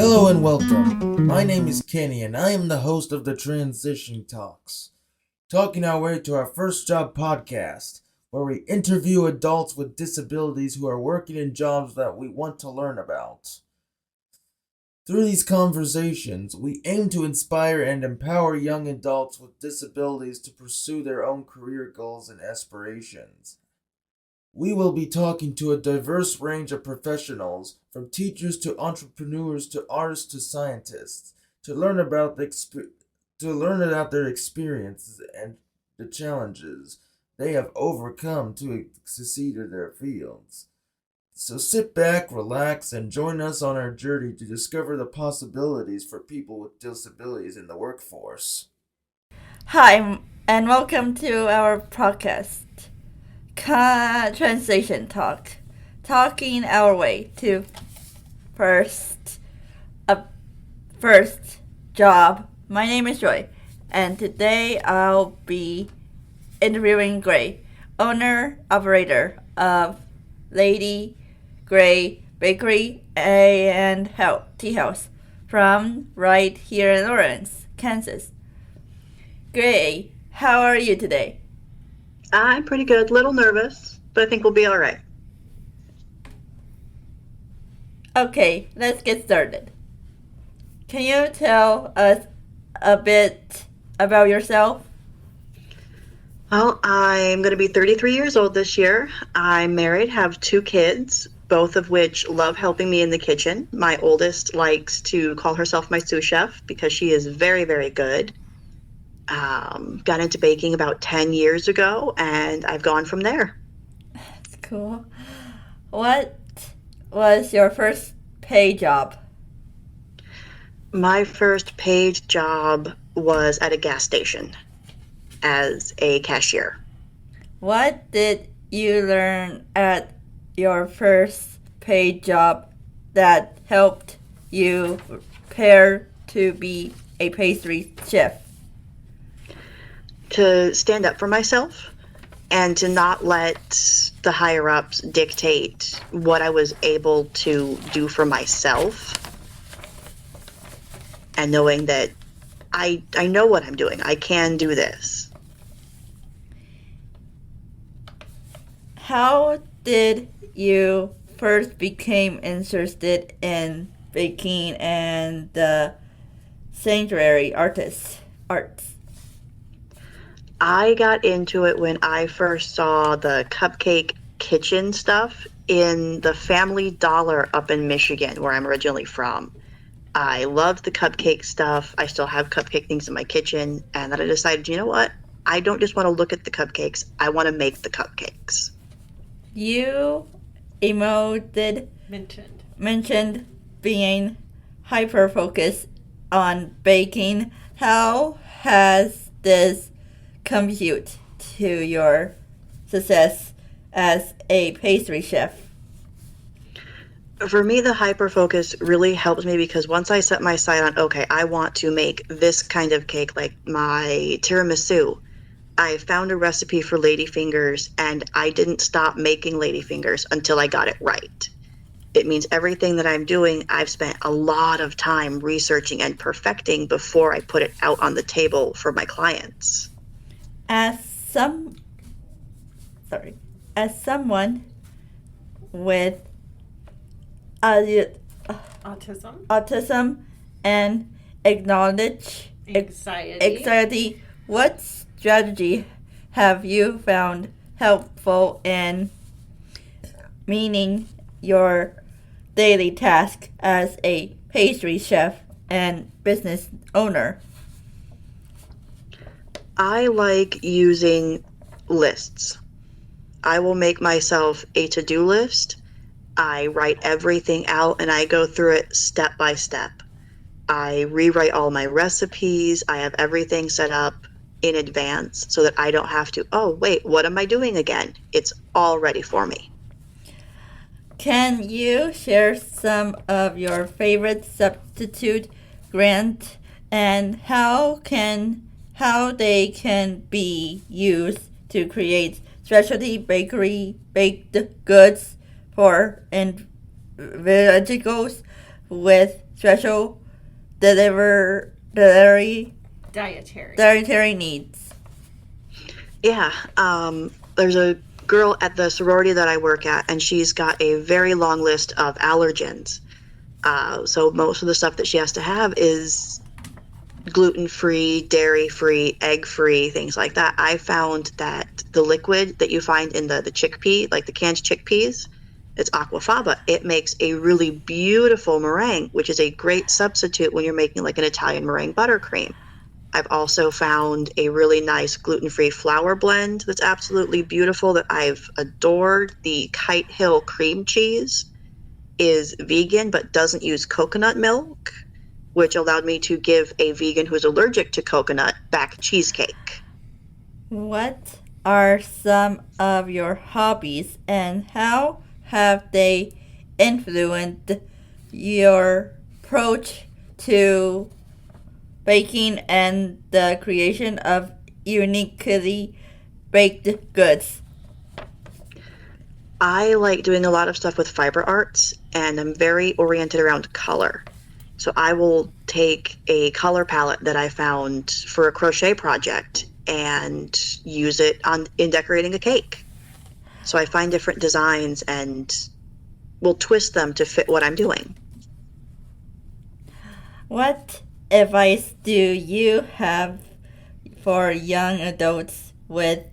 Hello and welcome. My name is Kenny and I am the host of the Transition Talks, talking our way to our first job podcast, where we interview adults with disabilities who are working in jobs that we want to learn about. Through these conversations, we aim to inspire and empower young adults with disabilities to pursue their own career goals and aspirations. We will be talking to a diverse range of professionals, from teachers to entrepreneurs to artists to scientists, to learn about their experiences and the challenges they have overcome to succeed in their fields. So sit back, relax, and join us on our journey to discover the possibilities for people with disabilities in the workforce. Hi, and welcome to our podcast, Translation Talk, talking our way to a first job. My name is Joy, and today I'll be interviewing Gray, owner-operator of Lady Gray Bakery and Teahouse from right here in Lawrence, Kansas. Gray, how are you today? I'm pretty good. Little nervous, but I think we'll be all right. Okay, let's get started. Can you tell us a bit about yourself? Well, I'm going to be 33 years old this year. I'm married, have 2 kids, both of which love helping me in the kitchen. My oldest likes to call herself my sous chef because she is very, very good. Got into baking about 10 years ago, and I've gone from there. That's cool. What was your first paid job? My first paid job was at a gas station as a cashier. What did you learn at your first paid job that helped you prepare to be a pastry chef? To stand up for myself and to not let the higher ups dictate what I was able to do for myself, and knowing that I know what I'm doing. I can do this. How did you first become interested in baking and the sanctuary arts? I got into it when I first saw the cupcake kitchen stuff in the Family Dollar up in Michigan, where I'm originally from. I loved the cupcake stuff. I still have cupcake things in my kitchen. And then I decided, you know what? I don't just want to look at the cupcakes. I want to make the cupcakes. You mentioned being hyper-focused on baking. How has this contribute to your success as a pastry chef? For me, the hyper focus really helps me because once I set my sight on, okay, I want to make this kind of cake, like my tiramisu, I found a recipe for ladyfingers and I didn't stop making ladyfingers until I got it right. It means everything that I'm doing, I've spent a lot of time researching and perfecting before I put it out on the table for my clients. As someone with autism and anxiety, what strategy have you found helpful in meeting your daily task as a pastry chef and business owner? I like using lists. I will make myself a to-do list. I write everything out and I go through it step by step. I rewrite all my recipes. I have everything set up in advance so that I don't have to, oh, wait, what am I doing again? It's all ready for me. Can you share some of your favorite substitute grants and how they can be used to create specialty bakery baked goods for individuals with special delivery dietary needs? Yeah, there's a girl at the sorority that I work at, and she's got a very long list of allergens. So most of the stuff that she has to have is gluten-free, dairy-free, egg-free, things like that. I found that the liquid that you find in the chickpea, like the canned chickpeas, it's aquafaba. It makes a really beautiful meringue, which is a great substitute when you're making like an Italian meringue buttercream. I've also found a really nice gluten-free flour blend that's absolutely beautiful that I've adored. The Kite Hill cream cheese is vegan but doesn't use coconut milk, which allowed me to give a vegan who's allergic to coconut back cheesecake. What are some of your hobbies and how have they influenced your approach to baking and the creation of uniquely baked goods? I like doing a lot of stuff with fiber arts, and I'm very oriented around color. So I will take a color palette that I found for a crochet project and use it in decorating a cake. So I find different designs and will twist them to fit what I'm doing. What advice do you have for young adults with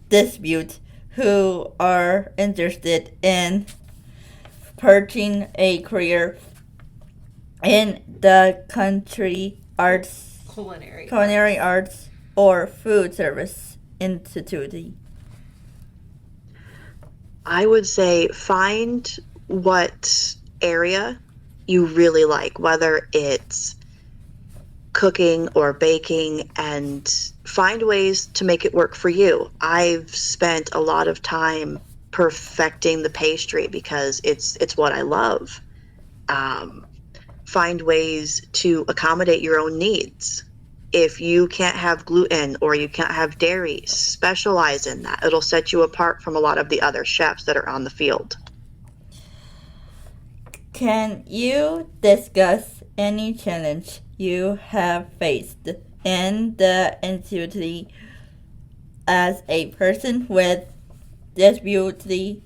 disabilities who are interested in pursuing a career in the culinary arts or food service institute? I would say find what area you really like, whether it's cooking or baking, and find ways to make it work for you. I've spent a lot of time perfecting the pastry because it's what I love. Find ways to accommodate your own needs. If you can't have gluten or you can't have dairy, specialize in that. It'll set you apart from a lot of the other chefs that are on the field. Can you discuss any challenge you have faced in the institute as a person with disability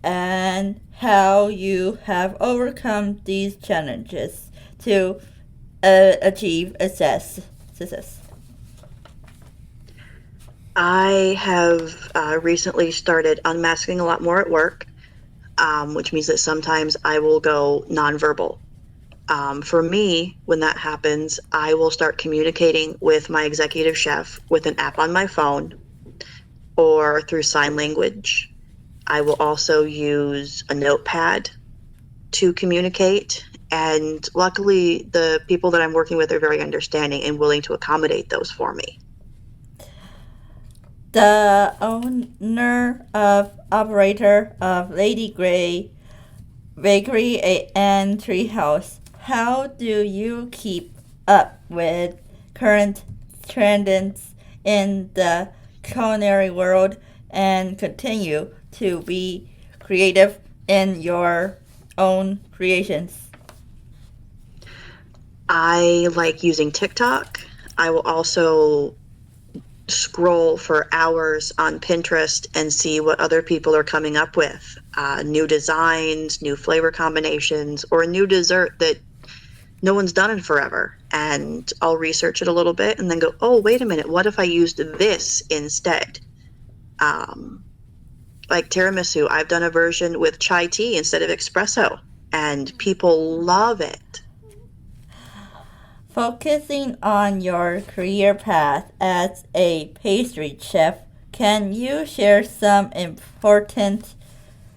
and how you have overcome these challenges to achieve success? I have recently started unmasking a lot more at work, which means that sometimes I will go nonverbal. For me, when that happens, I will start communicating with my executive chef with an app on my phone or through sign language. I will also use a notepad to communicate, and luckily the people that I'm working with are very understanding and willing to accommodate those for me. The owner of operator of Lady Grey Bakery and Teahouse, how do you keep up with current trends in the culinary world and continue to be creative in your own creations? I like using TikTok. I will also scroll for hours on Pinterest and see what other people are coming up with. New designs, new flavor combinations, or a new dessert that no one's done in forever. And I'll research it a little bit and then go, oh, wait a minute, what if I used this instead? Like tiramisu, I've done a version with chai tea instead of espresso, and people love it. Focusing on your career path as a pastry chef, can you share some important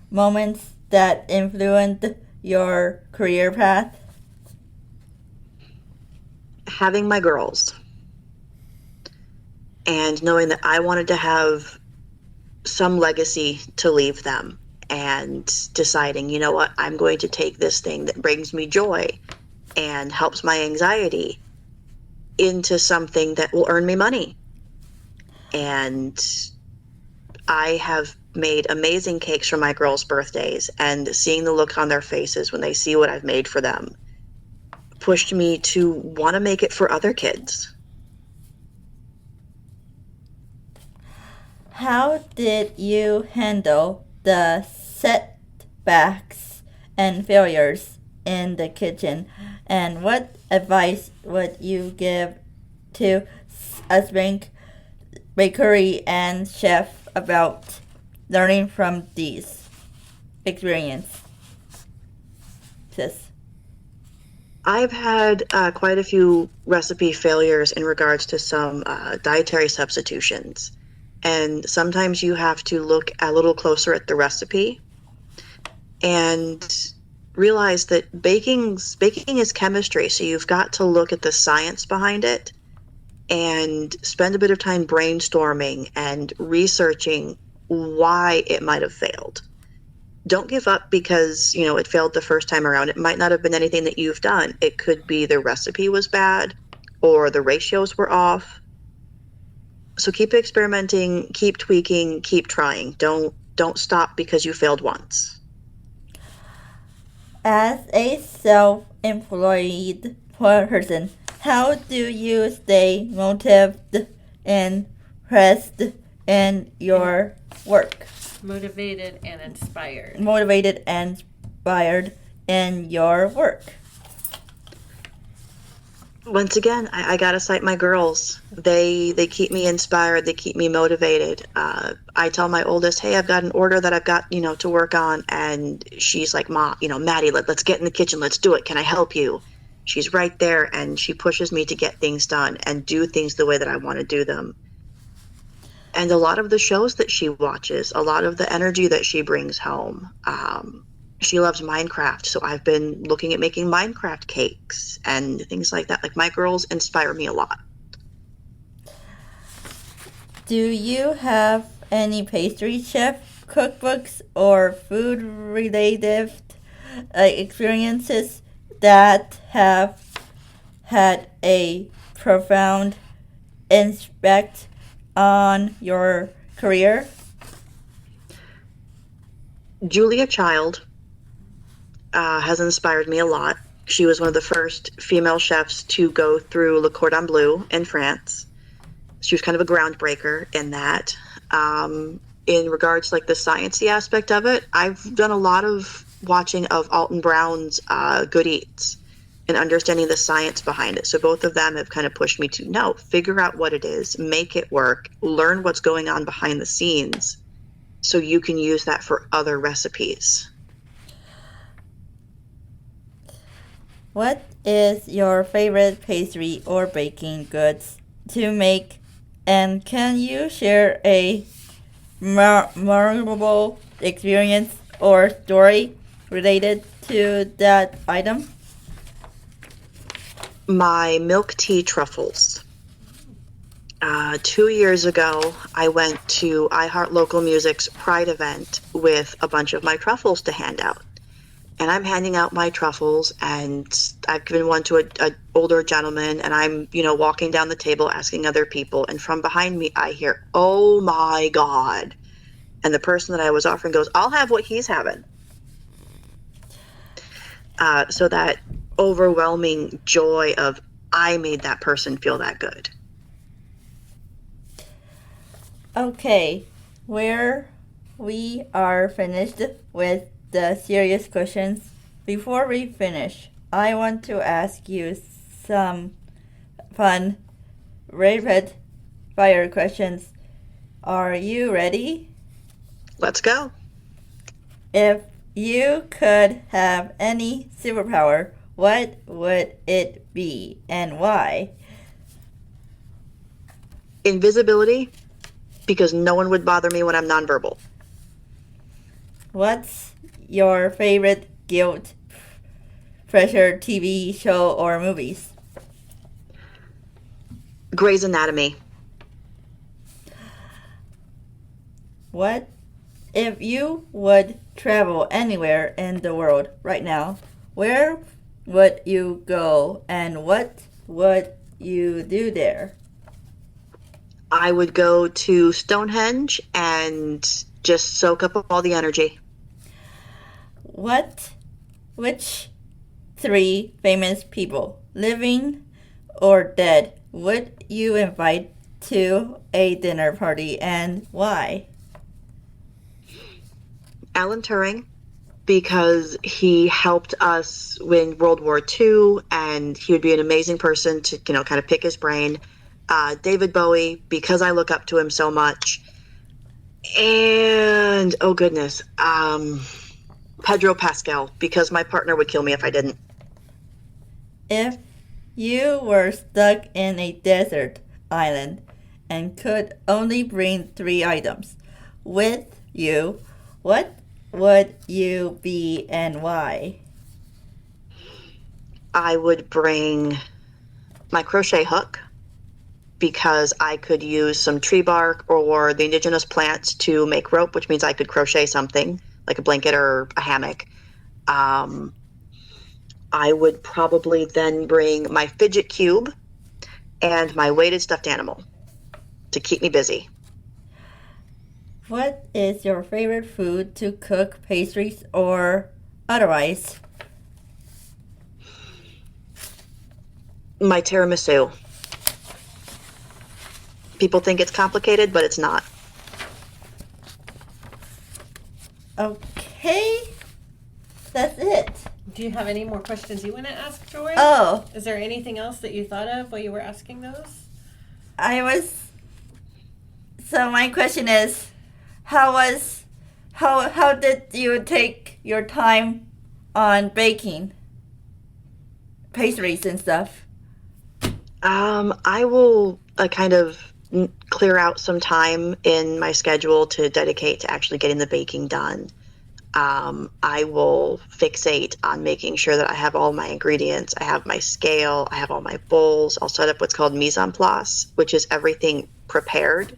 moments that influenced your career path? Having my girls and knowing that I wanted to have some legacy to leave them, and deciding, you know what, I'm going to take this thing that brings me joy and helps my anxiety into something that will earn me money. And I have made amazing cakes for my girls' birthdays, and seeing the look on their faces when they see what I've made for them pushed me to want to make it for other kids. How did you handle the setbacks and failures in the kitchen? And what advice would you give to aspiring bakery and chef about learning from these experiences? I've had quite a few recipe failures in regards to some dietary substitutions. And sometimes you have to look a little closer at the recipe and realize that baking is chemistry. So you've got to look at the science behind it and spend a bit of time brainstorming and researching why it might have failed. Don't give up because, it failed the first time around. It might not have been anything that you've done. It could be the recipe was bad or the ratios were off. So keep experimenting, keep tweaking, keep trying. Don't stop because you failed once. As a self-employed person, how do you stay motivated and pressed in your work? Motivated and inspired. Motivated and inspired in your work. Once again, I gotta cite my girls. They keep me inspired. They keep me motivated. I tell my oldest, hey, I've got an order that I've got, to work on. And she's like, Ma, Maddie, let's get in the kitchen. Let's do it. Can I help you? She's right there and she pushes me to get things done and do things the way that I want to do them. And a lot of the shows that she watches, a lot of the energy that she brings home. She loves Minecraft, so I've been looking at making Minecraft cakes and things like that. Like, my girls inspire me a lot. Do you have any pastry chef cookbooks or food-related experiences that have had a profound impact on your career? Julia Child has inspired me a lot. She was one of the first female chefs to go through Le Cordon Bleu in France. She was kind of a groundbreaker in that. In regards to the sciencey aspect of it, I've done a lot of watching of Alton Brown's Good Eats and understanding the science behind it. So both of them have kind of pushed me to figure out what it is, make it work, learn what's going on behind the scenes so you can use that for other recipes. What is your favorite pastry or baking goods to make, and can you share a memorable experience or story related to that item? My milk tea truffles. 2 years ago, I went to iHeart Local Music's Pride event with a bunch of my truffles to hand out. And I'm handing out my truffles, and I've given one to a older gentleman, and I'm, walking down the table asking other people, and from behind me, I hear, "Oh my God." And the person that I was offering goes, "I'll have what he's having." So that overwhelming joy of, I made that person feel that good. Okay, we are finished with the serious questions. Before we finish, I want to ask you some fun rapid fire questions. Are you ready? Let's go. If you could have any superpower, what would it be and why? Invisibility, because no one would bother me when I'm nonverbal. What's your favorite guilt pressure TV show or movies? Grey's Anatomy. What if you would travel anywhere in the world right now? Where would you go and what would you do there? I would go to Stonehenge and just soak up all the energy. Which 3 famous people, living or dead, would you invite to a dinner party and why? Alan Turing, because he helped us win World War II, and he would be an amazing person to, kind of pick his brain. David Bowie, because I look up to him so much. And, oh goodness, Pedro Pascal, because my partner would kill me if I didn't. If you were stuck in a desert island and could only bring 3 items with you, what would you be and why? I would bring my crochet hook, because I could use some tree bark or the indigenous plants to make rope, which means I could crochet something like a blanket or a hammock. I would probably then bring my fidget cube and my weighted stuffed animal to keep me busy. What is your favorite food to cook, pastries or otherwise? My tiramisu. People think it's complicated, but it's not. Okay, that's it. Do you have any more questions you want to ask, Joy? Oh, Is there anything else that you thought of while you were asking those? So my question is, how did you take your time on baking pastries and stuff? I will kind of clear out some time in my schedule to dedicate to actually getting the baking done. I will fixate on making sure that I have all my ingredients. I have my scale. I have all my bowls. I'll set up what's called mise en place, which is everything prepared.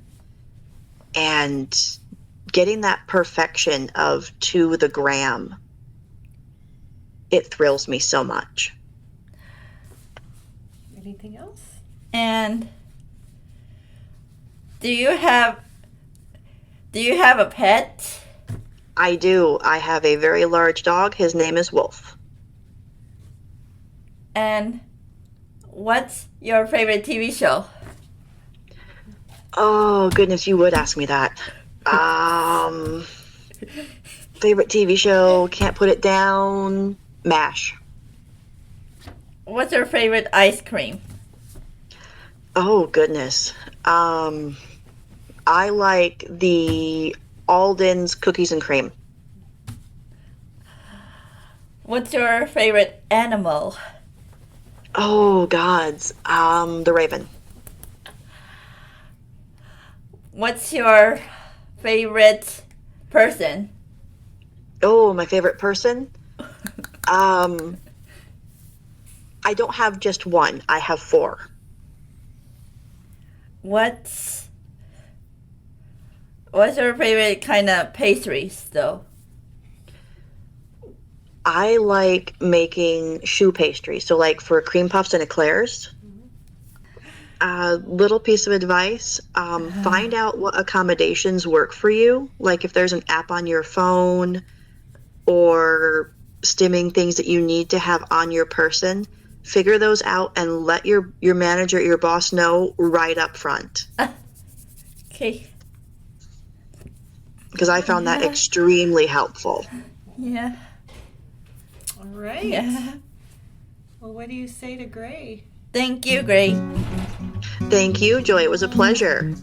And getting that perfection of to the gram, it thrills me so much. Anything else? And do you have a pet? I do. I have a very large dog. His name is Wolf. And what's your favorite TV show? Oh, goodness, you would ask me that. Favorite TV show, can't put it down. MASH. What's your favorite ice cream? Oh, goodness. I like the Alden's cookies and cream. What's your favorite animal? Oh, gods. The raven. What's your favorite person? Oh, my favorite person? I don't have just one. I have 4. What's your favorite kind of pastries, though? I like making choux pastry. So like for cream puffs and eclairs. Little piece of advice, find out what accommodations work for you. Like if there's an app on your phone or stimming things that you need to have on your person, figure those out and let your manager, your boss know right up front. Okay. Because I found that extremely helpful. Yeah. All right. Yeah. Well, what do you say to Gray? Thank you, Gray. Thank you, Joy. It was a pleasure.